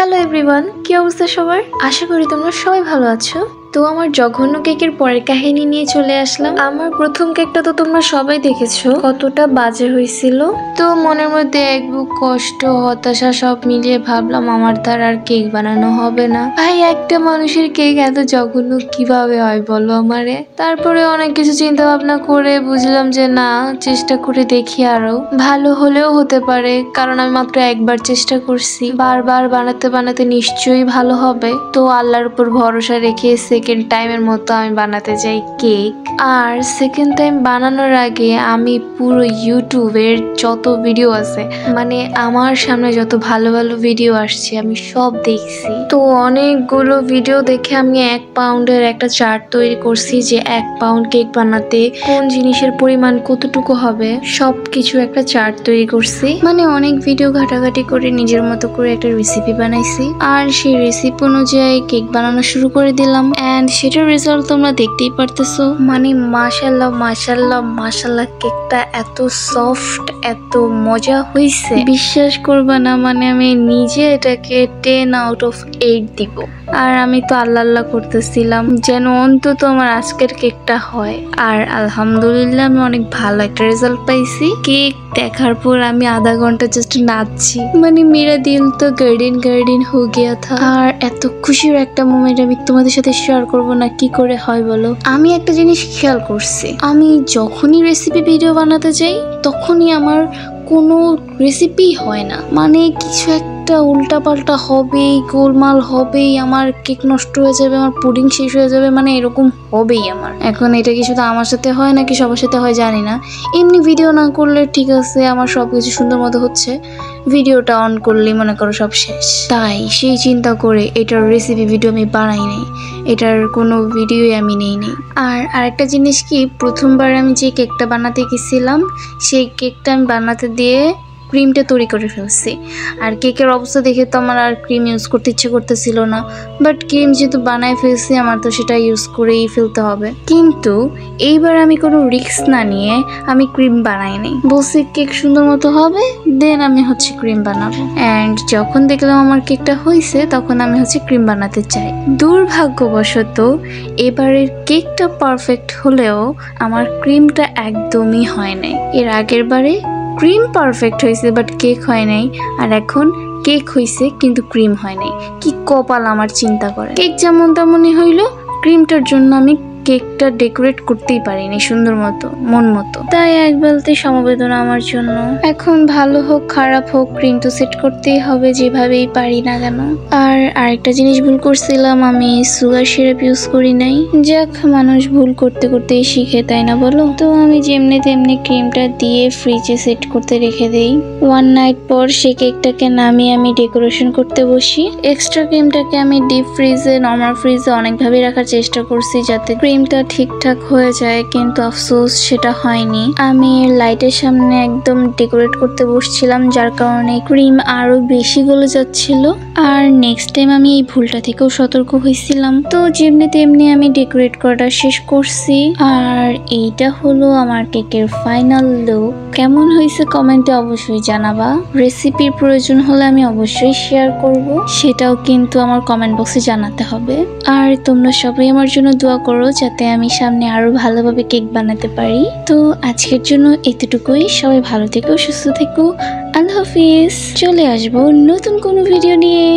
Hello everyone, কি অবস্থা সবার? আশা করি তোমরা সবাই ভালো আছো। তো আমার জঘন্য কেকের পরের কাহিনী নিয়ে চলে আসলাম। আমার প্রথম কেকটা তো তোমরা সবাই দেখেছো কতটা বাজে হয়েছিল। তো মনের মধ্যে এক বুক কষ্ট, হতাশা সব মিলিয়ে ভাবলাম আমার দ্বারা আর কেক বানানো হবে না। ভাই, একটা মানুষের কেক এত জঘন্য কিভাবে হয় বলো আমারে? তারপরে অনেক কিছু চিন্তা ভাবনা করে বুঝলাম যে না, চেষ্টা করে দেখি, আরো ভালো হলেও হতে পারে, কারণ আমি মাত্র একবার চেষ্টা করছি। বারবার বানাতে বানাতে নিশ্চয়ই ভালো হবে। তো আল্লাহর উপর ভরসা রেখে সেকেন্ড টাইমের মতো আমি বানাতে যাই কেক। আর সেকেন্ড টাইম বানানোর আগে আমি পুরো ইউটিউবের যত ভিডিও আছে, মানে আমার সামনে যত ভালো ভালো ভিডিও আসছে আমি সব দেখছি। তো অনেকগুলো ভিডিও দেখে আমি 1 পাউন্ডের একটা চার্ট তৈরি করছি যে 1 পাউন্ড কেক বানাতে কোন জিনিসের পরিমাণ কতটুকু হবে, সবকিছু একটা চার্ট তৈরি করছি। মানে অনেক ভিডিও ঘাটাঘাটি করে নিজের মতো করে একটা রেসিপি বানাইছি। আর সেই রেসিপি অনুযায়ী কেক বানানো শুরু করে দিলাম। এন্ড সেটার রেজাল্ট তোমরা দেখতেই পারতেছো। মানে মাশাআল্লাহ মাশাআল্লাহ মাশাআল্লাহ, কেকটা এত সফট, এত মজা হয়েছে, বিশ্বাস করবা না। মানে আমি নিজে এটাকে 10 আউট অফ 8 দিব। আর আমি তো আল্লাহ আল্লাহ করতেছিলাম যেন অন্তত আমার আজকের কেকটা হয়। আর আলহামদুলিল্লাহ আমি অনেক ভালো একটা রেজাল্ট পাইছি। কেক দেখার পর আমি আধা ঘন্টা জাস্ট নাচছি, মানে মেরা দিল তো গার্ডেন গার্ডেন হয়ে গিয়া থা। আর এত খুশির একটা মোমেন্ট আমি তোমাদের সাথে শেয়ার করব না, কি করে হয় বলো? আমি একটা জিনিস খেয়াল করছি, আমি যখনই রেসিপি ভিডিও বানাতে যাই তখনই আমার কোনো রেসিপি হয় না। মানে কিছু একটা উল্টাপাল্টা হবেই, গোলমাল হবেই, আমার কেক নষ্ট হয়ে যাবে, আমার পুডিং শেষ হয়ে যাবে, মানে এরকম হবেই আমার। এখন এটা কি শুধু আমার সাথে হয় নাকি সবার সাথে হয় জানি না। এমনি ভিডিও না করলে ঠিক আছে, আমার সব কিছু সুন্দর মতো হচ্ছে, ভিডিওটা অন করলেই মনে করো সব শেষ। তাই সেই চিন্তা করে এটার রেসিপি ভিডিও আমি বানাই নাই, এটার কোনো ভিডিওই আমি নেই। আর আরেকটা জিনিস কি, প্রথমবার আমি যে কেকটা বানাতে গেছিলাম সেই কেকটা আমি বানাতে দিয়ে ক্রিমটা তৈরি করে ফেলছি। আর কেকের অবস্থা দেখে তো আমার আর ক্রিম ইউজ করতে ইচ্ছে করতেছিল না, বাট ক্রিম যেহেতু বানায় ফেলছি আমার তো সেটা ইউজ করেই ফেলতে হবে। কিন্তু এইবার আমি কোনো রিস্ক না নিয়ে আমি ক্রিম বানাই নাই, বলছি কেক সুন্দর মতো হবে, দেন আমি ক্রিম বানাবো। অ্যান্ড যখন দেখলাম আমার কেকটা হয়েছে তখন আমি ক্রিম বানাতে চাই। দুর্ভাগ্যবশত এবারের কেকটা পারফেক্ট হলেও আমার ক্রিমটা একদমই হয় নাই। এর আগের বারে ক্রিম পারফেক্ট হয়েছে বাট কেক হয় নাই, আর এখন কেক হয়েছে কিন্তু ক্রিম হয় নাই। কি কপাল আমার, চিন্তা করে। কেক যেমন তেমনই হইলো, ক্রিমটার জন্য আমি কেকটা ডেকোরেট করতেই পারিনি সুন্দর মতো, মন মতো। তাই এক বালতি সমবেদনা আমার জন্য। এখন ভালো হোক খারাপ হোক, ক্রিম তো সেট করতেই হবে যেভাবেই পারি না কেন। আর আরেকটা জিনিস ভুল করছিলাম, আমি সুগার সিরাপ ইউজ করি নাই। যাক, মানুষ ভুল করতে করতেই শিখে, তাই না বলো? তো আমি যেমনি তেমনি ক্রিমটা দিয়ে ফ্রিজে সেট করতে রেখে দেই। 1 নাইট পর সেই কেকটাকে নামিয়ে আমি ডেকোরেশন করতে বসি। এক্সট্রা ক্রিমটাকে আমি ডিপ ফ্রিজে, নর্মাল ফ্রিজে অনেকভাবে রাখার চেষ্টা করছি যাতে ক্রিমটা ঠিকঠাক হয়ে যায়, কিন্তু আফসোস সেটা হয়নি। আমি লাইটের সামনে একদম ডেকোরেট করতে বসছিলাম, যার কারণে ক্রিম আরো বেশি গলে যাচ্ছিল। আর নেক্সট টাইম আমি এই ভুলটা থেকেও সতর্ক হয়েছিলাম। তো যেমনি তেমনি আমি ডেকোরেট করাটা শেষ করছি। আর এইটা হলো আমার কেকের ফাইনাল লুক। কেমন হয়েছে কমেন্টে অবশ্যই জানাবা। রেসিপির প্রয়োজন হলে আমি অবশ্যই শেয়ার করব, সেটাও কিন্তু আমার কমেন্ট বক্সে জানাতে হবে। আর তোমরা সবাই আমার জন্য দোয়া করো যাতে আমি সামনে আরো ভালোভাবে কেক বানাতে পারি। তো আজকের জন্য এতটুকুই। সবাই ভালো থেকো, সুস্থ থেকো। আল্লাহ হাফিজ। চলে আসবো নতুন কোনো ভিডিও নিয়ে।